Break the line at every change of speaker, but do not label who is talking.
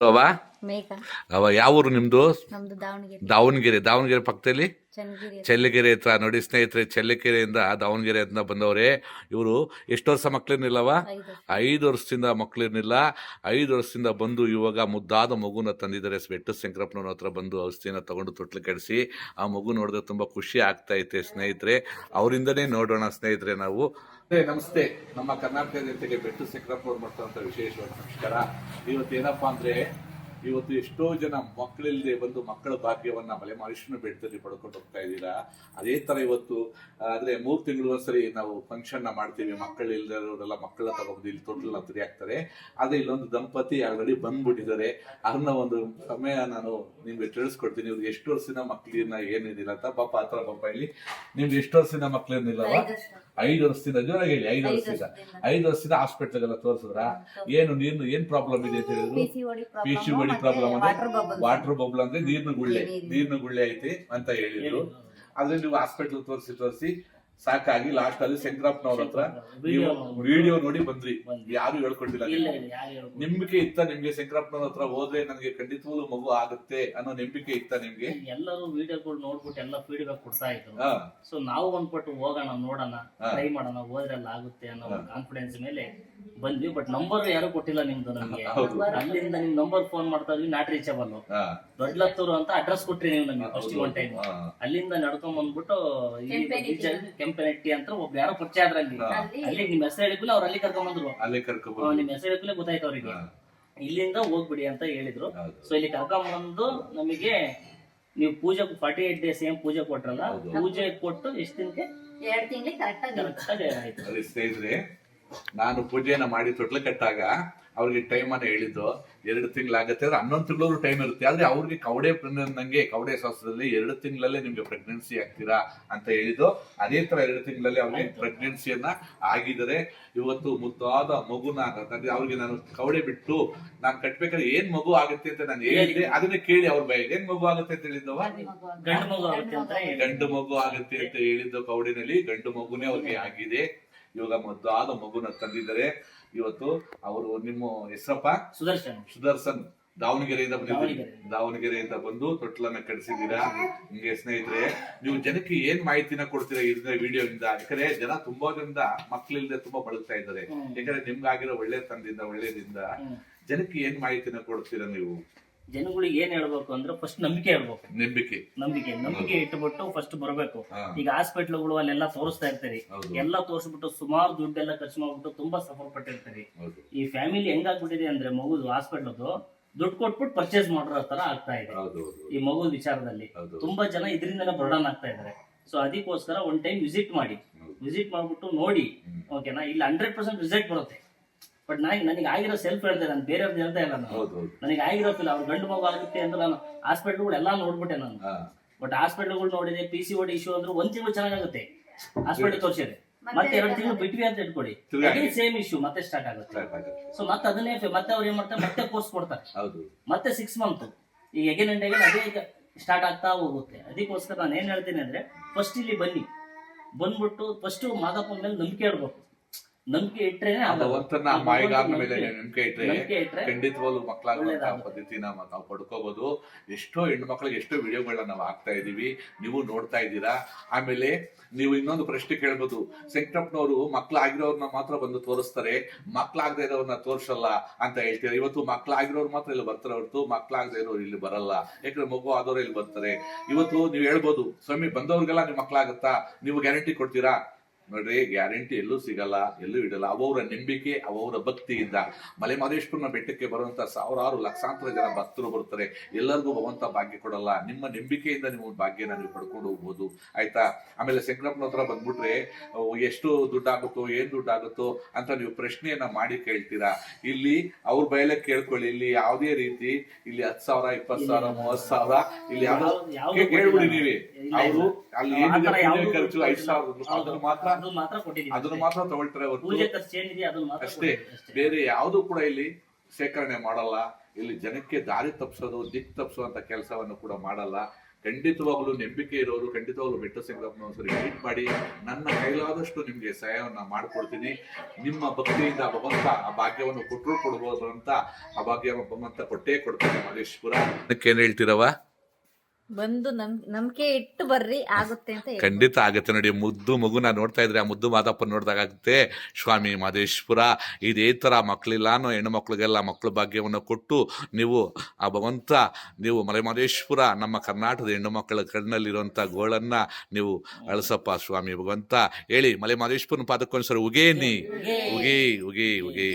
ಅವ
ಮೇಘ.
ಅವ ಯಾವ ಊರು ನಿಮ್ದು?
ನಮ್ದು ದಾವಣಗೆರೆ.
ದಾವಣಗೆರೆ ಪಕ್ಕದಲ್ಲಿ
ಚನ್ನಗಿರಿ.
ಚೆಲ್ಲಕೆರೆ ಹತ್ರ. ನೋಡಿ ಸ್ನೇಹಿತರೆ, ಚೆಲ್ಲಕೆರೆಯಿಂದ ದಾವಣಗೆರೆ ಅಂತ ಬಂದವ್ರೆ ಇವರು. ಎಷ್ಟು ವರ್ಷ ಮಕ್ಳಿರ್ನಿಲ್ಲವ? 5 ವರ್ಷದಿಂದ ಮಕ್ಳಿರ್ನಿಲ್ಲ. 5 ವರ್ಷದಿಂದ ಬಂದು ಇವಾಗ ಮುದ್ದಾದ ಮಗುನ ತಂದಿದ್ದಾರೆ. ಬೆಟ್ಟು ಶಂಕರಪ್ಪನವ್ರ ಹತ್ರ ಬಂದು ಔಷಧಿನ ತಗೊಂಡು ತೊಟ್ಲು ಕೆಡಿಸಿ ಆ ಮಗು ನೋಡಿದ್ರೆ ತುಂಬಾ ಖುಷಿ ಆಗ್ತಾ ಐತೆ ಸ್ನೇಹಿತರೆ. ಅವರಿಂದನೇ ನೋಡೋಣ ಸ್ನೇಹಿತರೆ ನಾವು. ನಮಸ್ತೆ. ನಮ್ಮ ಕರ್ನಾಟಕ ಜನತೆಗೆ ಬೆಟ್ಟು ಶಂಕರಪ್ಪನವ್ರು ಮಾಡ್ತಾರಂತ ವಿಶೇಷವಾದ ನಮಸ್ಕಾರ. ಇವತ್ತೇನಪ್ಪಾ ಅಂದ್ರೆ, ಇವತ್ತು ಎಷ್ಟೋ ಜನ ಮಕ್ಕಳಿಲ್ಲದೆ ಬಂದು ಮಕ್ಕಳ ಭಾಗ್ಯವನ್ನ ಮಲೆಮಹದೇಶ್ವರನ ಬೆಟ್ಟದಲ್ಲಿ ಪಡ್ಕೊಂಡು ಹೋಗ್ತಾ ಇದ್ದೀರಾ. ಅದೇ ತರ ಇವತ್ತು ಆದ್ರೆ 3 ತಿಂಗಳು ಒಂದ್ಸರಿ ನಾವು ಫಂಕ್ಷನ್ ಮಾಡ್ತೀವಿ. ಮಕ್ಕಳಿಲ್ಲದವರೆಲ್ಲ ಮಕ್ಕಳ ತಗೊಂಡು ಇಲ್ಲಿ ತೊಟ್ಲನ್ನ ತುರಿ ಹಾಕ್ತಾರೆ. ಆದ್ರೆ ಇಲ್ಲೊಂದು ದಂಪತಿ ಆಲ್ರೆಡಿ ಬಂದ್ಬಿಟ್ಟಿದ್ದಾರೆ. ಅದನ್ನ ಒಂದು ಸಮಯ ನಾನು ನಿಮ್ಗೆ ತಿಳಿಸ್ಕೊಡ್ತೀನಿ. ಇವ್ರಿಗೆ ಎಷ್ಟು ವರ್ಷದ ಮಕ್ಳನ್ನ ಏನಿದಿಲ್ಲ ಅಂತ. ಪಾಪ ಆತರ ಪಾಪ ಇಲ್ಲಿ ನಿಮ್ಗೆ ಎಷ್ಟು ವರ್ಷದ ಮಕ್ಳೇನಿಲ್ಲವ? 5 ವರ್ಷದಿಂದ. ಜೋರಾಗಿ ಹೇಳಿ. 5 ವರ್ಷದಿಂದ ಹಾಸ್ಪಿಟಲ್ಗೆಲ್ಲ ತೋರಿಸಿದ್ರ? ಏನ್ ಪ್ರಾಬ್ಲಮ್ ಇದೆ ಅಂತ ಹೇಳಿದ್ರು? PCOD ಪ್ರಾಬ್ಲಮ್ ಅಂದ್ರೆ ವಾಟರ್ ಬಬಲ್ ಅಂದ್ರೆ ನೀರಿನ ಗುಳ್ಳೆ ಐತಿ ಅಂತ ಹೇಳಿದ್ರು. ಆದ್ರೆ ನೀವು ಹಾಸ್ಪಿಟಲ್ ತೋರಿಸಿ ಸಾಕಾಗಿ ಲಾಸ್ಟ್ ಅಲ್ಲಿ ಶಂಕರಪ್ಪನವ್ರ ಹತ್ರ ನೀವು ವಿಡಿಯೋ ನೋಡಿ ಬಂದ್ರಿ. ಯಾರು ಹೇಳ್ಕೊಟ್ಟಿಲ್ಲ. ನಂಬಿಕೆ ಇತ್ತ ನಿಮ್ಗೆ? ಶಂಕರಪ್ಪನವ್ರ ಹತ್ರ ಹೋದ್ರೆ ನನಗೆ ಖಂಡಿತವಾಗ್ಲೂ ಮಗು ಆಗುತ್ತೆ ಅನ್ನೋ ನಂಬಿಕೆ ಇತ್ತ ನಿಮ್ಗೆ?
ಎಲ್ಲರೂ ವಿಡಿಯೋಗಳು ನೋಡ್ಬಿಟ್ಟು ಎಲ್ಲ ಫೀಡ್ಬ್ಯಾಕ್ ಕೊಡ್ತಾ ಇದ್ರು. ಸೊ ನಾವು ಅಂದ್ಬಿಟ್ಟು ಹೋಗೋಣ, ನೋಡೋಣ, ಟ್ರೈ ಮಾಡೋಣ, ಹೋದ್ರೆಲ್ಲ ಆಗುತ್ತೆ ಅನ್ನೋ ಕಾನ್ಫಿಡೆನ್ಸ್ ಮೇಲೆ ಬಂದ್ವಿ. ಬಟ್ ನಂಬರ್ ಯಾರು ಕೊಟ್ಟಿಲ್ಲ ನಿಮ್ದು ನಮ್ಗೆ. ಅಲ್ಲಿಂದ ನಿಮ್ ನಂಬರ್ ಫೋನ್ ಮಾಡ್ತಾ ಇದ್ವಿ, ನಾಟ್ ರೀಚಬಲ್. ದೊಡ್ಡಲತ್ತೂರು ಅಂತ ಅಡ್ರೆಸ್ ಕೊಟ್ರಿ ನೀವು ನಮ್ಗೆ ಫಸ್ಟ್ ಒನ್ ಟೈಮ್. ಅಲ್ಲಿಂದ ನಡ್ಕೊಂಡ್ ಬಂದ್ಬಿಟ್ಟು ಕೆಂಪೆನಟ್ಟಿ ಅಂತ ಒಬ್ರು ಯಾರೋ ಪರಿಚಯ ಆದ್ರಲ್ಲಿ. ಅಲ್ಲಿ ನಿಮ್ ಹೆಸರು ಹೇಳಿದ್ಮೇಲೆ ಅವ್ರು ಅಲ್ಲಿ ಕರ್ಕೊಂಡ್ ಬಂದ್ರು. ನಿಮ್ ಹೆಸರು ಹೇಳಿದ್ಮೇಲೆ ಗೊತ್ತಾಯ್ತು ಅವ್ರಿಗೆ. ಇಲ್ಲಿಂದ ಹೋಗ್ಬಿಡಿ ಅಂತ ಹೇಳಿದ್ರು. ಸೊ ಇಲ್ಲಿ ಕರ್ಕೊಂಡ್ ಬಂದು ನಮಗೆ ನೀವು ಪೂಜೆ 48 ಡೇಸ್ ಏನ್ ಪೂಜೆ ಕೊಟ್ರಲ್ಲ, ಪೂಜೆ ಕೊಟ್ಟು ಎಷ್ಟು ದಿನಕ್ಕೆ
2 ತಿಂಗಳಿಗೆ ಕರೆಕ್ಟ್
ಆಯ್ತು.
ಸ್ನೇಹಿತರೆ, ನಾನು ಪೂಜೆಯನ್ನ ಮಾಡಿ ತೊಟ್ಲು ಕಟ್ಟಾಗ ಅವ್ರಿಗೆ ಟೈಮ್ ಅನ್ನ ಹೇಳಿದ್ದು 2 ತಿಂಗಳಾಗತ್ತೆ ಅಂದ್ರೆ 11 ತಿಂಗಳು ಟೈಮ್ ಇರುತ್ತೆ. ಆದ್ರೆ ಅವ್ರಿಗೆ ಕವಡೆ ಶಾಸ್ತ್ರದಲ್ಲಿ 2 ತಿಂಗಳಲ್ಲೇ ನಿಮ್ಗೆ ಪ್ರೆಗ್ನೆನ್ಸಿ ಆಗ್ತೀರಾ ಅಂತ ಹೇಳಿದ್ದು. ಅದೇ ತರ 2 ತಿಂಗಳಲ್ಲಿ ಅವ್ರಿಗೆ ಪ್ರೆಗ್ನೆನ್ಸಿಯನ್ನ ಆಗಿದ್ದಾರೆ. ಇವತ್ತು ಮುದ್ದಾದ ಮಗುನ ಅವ್ರಿಗೆ ನಾನು ಕವಡೆ ಬಿಟ್ಟು ನಾನು ಕಟ್ಬೇಕಾದ್ರೆ ಏನ್ ಮಗು ಆಗುತ್ತೆ ಅಂತ ನಾನು ಹೇಳಿದ್ದೆ. ಅದನ್ನ ಕೇಳಿ ಅವ್ರ ಬೈ ಏನ್ ಮಗು ಆಗುತ್ತೆ ಅಂತ ಹೇಳಿದ್ದವ? ಗಂಡು ಮಗು ಆಗುತ್ತೆ ಅಂತ ಹೇಳಿದ್ದು. ಕವಡಿನಲ್ಲಿ ಗಂಡು ಮಗುನೇ ಅವ್ರಿಗೆ ಆಗಿದೆ. ಇವಾಗ ಮುದ್ದಾದ ಮಗುನ ತಂದಿದ್ದಾರೆ. ಇವತ್ತು ಅವರು ನಿಮ್ಮ ಹೆಸರಪ್ಪ? ಸುದರ್ಶನ್. ದಾವಣಗೆರೆಯಿಂದ ಬಂದಿದ್ದೀರಿ. ದಾವಣಗೆರೆಯಿಂದ ಬಂದು ತೊಟ್ಲನ್ನ ಕಟ್ಟಿಸಿದ್ದೀರಾ. ನಿಮ್ಗೆ ಸ್ನೇಹಿತರೆ, ನೀವು ಜನಕ್ಕೆ ಏನ್ ಮಾಹಿತಿನ ಕೊಡ್ತೀರಾ ಇದ್ರ ವಿಡಿಯೋದಿಂದ? ಯಾಕಂದ್ರೆ ಜನ ತುಂಬಾ ಜನದ ಮಕ್ಳಿಲ್ದೆ ತುಂಬಾ ಬಳಸ್ತಾ ಇದ್ದಾರೆ. ಯಾಕಂದ್ರೆ ನಿಮ್ಗಾಗಿರೋ ಒಳ್ಳೇದಿಂದ ಜನಕ್ಕೆ ಏನ್ ಮಾಹಿತಿನ ಕೊಡ್ತೀರಾ ನೀವು?
ಜನಗಳಿಗೆ ಏನ್ ಹೇಳ್ಬೇಕು ಅಂದ್ರೆ ಫಸ್ಟ್ ನಂಬಿಕೆ ಹೇಳ್ಬೇಕು. ನಂಬಿಕೆ ಇಟ್ಬಿಟ್ಟು ಫಸ್ಟ್ ಬರ್ಬೇಕು. ಈಗ ಹಾಸ್ಪಿಟ್ಲ್ಗಳು ಅಲ್ಲೆಲ್ಲ ತೋರಿಸ್ತಾ ಇರ್ತೀರಿ. ಎಲ್ಲ ತೋರಿಸ್ಬಿಟ್ಟು ಸುಮಾರು ದುಡ್ಡೆಲ್ಲ ಖರ್ಚು ಮಾಡ್ಬಿಟ್ಟು ತುಂಬಾ ಸಫರ್ ಪಟ್ಟಿರ್ತೀರಿ. ಈ ಫ್ಯಾಮಿಲಿ ಹೆಂಗಾಗ್ಬಿಟ್ಟಿದೆ ಅಂದ್ರೆ ಮಗುದು ಹಾಸ್ಪಿಟ್ಲದು ದುಡ್ಡು ಕೊಟ್ಬಿಟ್ಟು ಪರ್ಚೇಸ್ ಮಾಡೋ ತರ ಆಗ್ತಾ ಇದೆ ಈ ಮಗು ವಿಚಾರದಲ್ಲಿ. ತುಂಬಾ ಜನ ಇದರಿಂದನೇ ಬರ್ಡನ್ ಆಗ್ತಾ ಇದಾರೆ. ಸೊ ಅದಕ್ಕೋಸ್ಕರ ಒಂದ್ ಟೈಮ್ ವಿಸಿಟ್ ಮಾಡ್ಬಿಟ್ಟು ನೋಡಿ. ಓಕೆನಾ? ಇಲ್ಲಿ 100% ರಿಸಲ್ಟ್ ಬರುತ್ತೆ. ಬಟ್ ನನಗೆ ಆಗಿರೋ ಸೆಲ್ಫ್ ಹೇಳ್ತೇನೆ, ನಾನು ಬೇರೆಯವ್ರದ್ದು ಹೇಳ್ತಾ ಇಲ್ಲ. ನನಗೆ ಆಗಿರೋದಿಲ್ಲ. ಅವ್ರು ಗಂಡು ಮಗು ಆಗುತ್ತೆ ಅಂತ ನಾನು ಹಾಸ್ಪಿಟ್ಲ್ಗಳು ಎಲ್ಲಾ ನೋಡ್ಬಿಟ್ಟೆ ನಾನು. ಬಟ್ ಹಾಸ್ಪಿಟ್ಲ್ಗಳು ನೋಡಿದೆ, PCOD ಇಶ್ಯೂ ಅಂದ್ರೆ 1 ತಿಂಗಳು ಚೆನ್ನಾಗುತ್ತೆ ಹಾಸ್ಪಿಟಲ್ ತೋರಿಸಿದೆ. ಮತ್ತೆ 2 ತಿಂಗಳು ಬಿಟ್ವಿ ಅಂತ ಇಟ್ಕೊಡಿ, ಸೇಮ್ ಇಶ್ಯೂ ಮತ್ತೆ ಸ್ಟಾರ್ಟ್ ಆಗುತ್ತೆ. ಸೊ ಮತ್ತೆ ಅದನ್ನೇ ಮತ್ತೆ ಅವ್ರು ಏನ್ ಮಾಡ್ತಾರೆ, ಮತ್ತೆ ಕೋರ್ಸ್ ಕೊಡ್ತಾರೆ. ಮತ್ತೆ 6 ಮಂತ್ ಈ ಎಗೇನ್ ಅಂಡ್ ಎಗೇನ್ ಅದೇ ಸ್ಟಾರ್ಟ್ ಆಗ್ತಾ ಹೋಗುತ್ತೆ. ಅದಕ್ಕೋಸ್ಕರ ನಾನು ಏನ್ ಹೇಳ್ತೀನಿ ಅಂದ್ರೆ, ಫಸ್ಟ್ ಇಲ್ಲಿ ಬಂದ್ಬಿಟ್ಟು ಫಸ್ಟ್ ಮಾದಪ್ಪನ ಮೇಲೆ ನಂಬಿಕೆ ಇಡ್ಬೇಕು. ನಂಬಿಕೆ ಇಟ್ರೆ
ಖಂಡಿತವಾಗ್ಲೂ ಮಕ್ಕಳಾಗುವಂತಹ ಪದ್ಧತಿನ ನಾವು ಪಡ್ಕೋಬಹುದು. ಎಷ್ಟೋ ಹೆಣ್ಣು ಮಕ್ಕಳಿಗೆ ಎಷ್ಟೋ ವಿಡಿಯೋಗಳನ್ನ ನಾವು ಹಾಕ್ತಾ ಇದೀವಿ, ನೀವು ನೋಡ್ತಾ ಇದ್ದೀರಾ. ಆಮೇಲೆ ನೀವು ಇನ್ನೊಂದು ಪ್ರಶ್ನೆ ಕೇಳ್ಬೋದು, ಶಂಕರಪ್ಪನವರು ಮಕ್ಕಳಾಗಿರೋರ್ನ ಮಾತ್ರ ಬಂದು ತೋರಿಸ್ತಾರೆ, ಮಕ್ಕಳಾಗದೇ ಇರೋರ್ನ ತೋರ್ಸಲ್ಲ ಅಂತ ಹೇಳ್ತಾರೆ. ಇವತ್ತು ಮಕ್ಕಳಾಗಿರೋರು ಮಾತ್ರ ಇಲ್ಲಿ ಬರ್ತಾರೆ ಹೊರತು ಮಕ್ಕಳಾಗದೇ ಇರೋರು ಇಲ್ಲಿ ಬರಲ್ಲ. ಯಾಕಂದ್ರೆ ಮಗು ಆದವ್ರು ಇಲ್ಲಿ ಬರ್ತಾರೆ. ಇವತ್ತು ನೀವು ಹೇಳ್ಬೋದು, ಸ್ವಾಮಿ ಬಂದವ್ರಿಗೆಲ್ಲ ನೀವು ಮಕ್ಕಳಾಗುತ್ತಾ, ನೀವು ಗ್ಯಾರಂಟಿ ಕೊಡ್ತೀರಾ? ನೋಡ್ರಿ, ಗ್ಯಾರಂಟಿ ಎಲ್ಲೂ ಸಿಗಲ್ಲ, ಎಲ್ಲೂ ಇಡಲ್ಲ. ಅವರ ನಂಬಿಕೆ, ಅವರ ಭಕ್ತಿಯಿಂದ ಮಲೆಮಹದೇಶ್ವರನ ಬೆಟ್ಟಕ್ಕೆ ಬರುವಂತ ಸಾವಿರಾರು ಲಕ್ಷಾಂತರ ಜನ ಭಕ್ತರು ಬರ್ತಾರೆ. ಎಲ್ಲರಿಗೂ ಭಗವಂತ ಭಾಗ್ಯ ಕೊಡಲ್ಲ. ನಿಮ್ಮ ನಂಬಿಕೆಯಿಂದ ನೀವು ಭಾಗ್ಯನ ನೀವು ಪಡ್ಕೊಂಡು ಹೋಗ್ಬೋದು. ಆಯ್ತಾ? ಆಮೇಲೆ ಶಂಕರಪ್ಪನ ಹತ್ರ ಬಂದ್ಬಿಟ್ರೆ ಎಷ್ಟು ದುಡ್ಡಾಗುತ್ತೋ, ಏನ್ ದುಡ್ಡಾಗುತ್ತೋ ಅಂತ ನೀವು ಪ್ರಶ್ನೆಯನ್ನ ಮಾಡಿ ಕೇಳ್ತೀರಾ. ಇಲ್ಲಿ ಅವ್ರ ಬಯಲೇ ಕೇಳ್ಕೊಳ್ಳಿ. ಇಲ್ಲಿ ಯಾವುದೇ ರೀತಿ ಇಲ್ಲಿ 10,000, 20,000, 30,000 ಇಲ್ಲಿ ಕೇಳ್ಬಿಡಿ ನೀವೇ. ಅವರು ಅಲ್ಲಿ ಏನಿದೆ ಖರ್ಚು 5,000 ಅದನ್ನು ಮಾತ್ರ ತಗೊಳ್ತಾರೆ ಅಷ್ಟೇ. ಬೇರೆ ಯಾವುದು ಕೂಡ ಇಲ್ಲಿ ಶೇಖರಣೆ ಮಾಡಲ್ಲ. ಇಲ್ಲಿ ಜನಕ್ಕೆ ದಾರಿ ತಪ್ಪಿಸೋದು, ದಿಕ್ ತಪ್ಪಿಸುವಂತ ಕೆಲಸವನ್ನು ಕೂಡ ಮಾಡಲ್ಲ. ಖಂಡಿತವಾಗ್ಲೂ ನಂಬಿಕೆ ಇರೋರು ಖಂಡಿತವಾಗ್ಲೂ ಬೆಟ್ಟ ಸಂಗಪ್ಪನ ಒಂದ್ಸರಿ ಮೀಟ್ ಮಾಡಿ, ನನ್ನ ಕೈಲಾದಷ್ಟು ನಿಮ್ಗೆ ಸಹಾಯವನ್ನ ಮಾಡ್ಕೊಡ್ತೀನಿ. ನಿಮ್ಮ ಭಕ್ತಿಯಿಂದ ಭಗವಂತ ಆ ಭಾಗ್ಯವನ್ನು ಕೊಟ್ಟರು ಕೊಡ್ಬೋದು ಅಂತ ಆ ಭಾಗ್ಯ ಭಗವಂತ ಕೊಟ್ಟೇ ಕೊಡ್ತಾನೆ. ಮಹದೇಶ್ಪುರ ಏನ್ ಹೇಳ್ತೀರವ?
ಬಂದು ನಂಬಿಕೆ ಇಟ್ಟು ಬರ್ರಿ, ಆಗುತ್ತೆ ಅಂತ ಹೇಳಿ.
ಖಂಡಿತ ಆಗುತ್ತೆ ನೋಡಿ. ಮುದ್ದು ಮಗುನ ನೋಡ್ತಾ ಇದ್ರೆ ಆ ಮುದ್ದು ಮಾದಪ್ಪನ ನೋಡಿದಾಗ ಆಗುತ್ತೆ. ಸ್ವಾಮಿ ಮಹದೇಶ್ಪುರ ಇದೇ ತರ ಮಕ್ಕಳಿಲ್ಲಾನು ಹೆಣ್ಣು ಮಕ್ಳಿಗೆಲ್ಲ ಮಕ್ಕಳ ಭಾಗ್ಯವನ್ನು ಕೊಟ್ಟು ನೀವು ಆ ಭಗವಂತ ನೀವು ಮಲೆ ಮಹದೇಶ್ಪುರ ನಮ್ಮ ಕರ್ನಾಟಕದ ಹೆಣ್ಣು ಮಕ್ಕಳ ಕಣ್ಣಲ್ಲಿರುವಂತ ಗೋಳನ್ನ ನೀವು ಅಳಸಪ್ಪ ಸ್ವಾಮಿ ಭಗವಂತ ಹೇಳಿ. ಮಲೆ ಮಹದೇಶ್ಪುರನ ಪಾದಕ್ಕೊಂದ್ಸರಿ ಉಗೇನಿ ಉಗೇ ಉಗೇ ಉಗೇ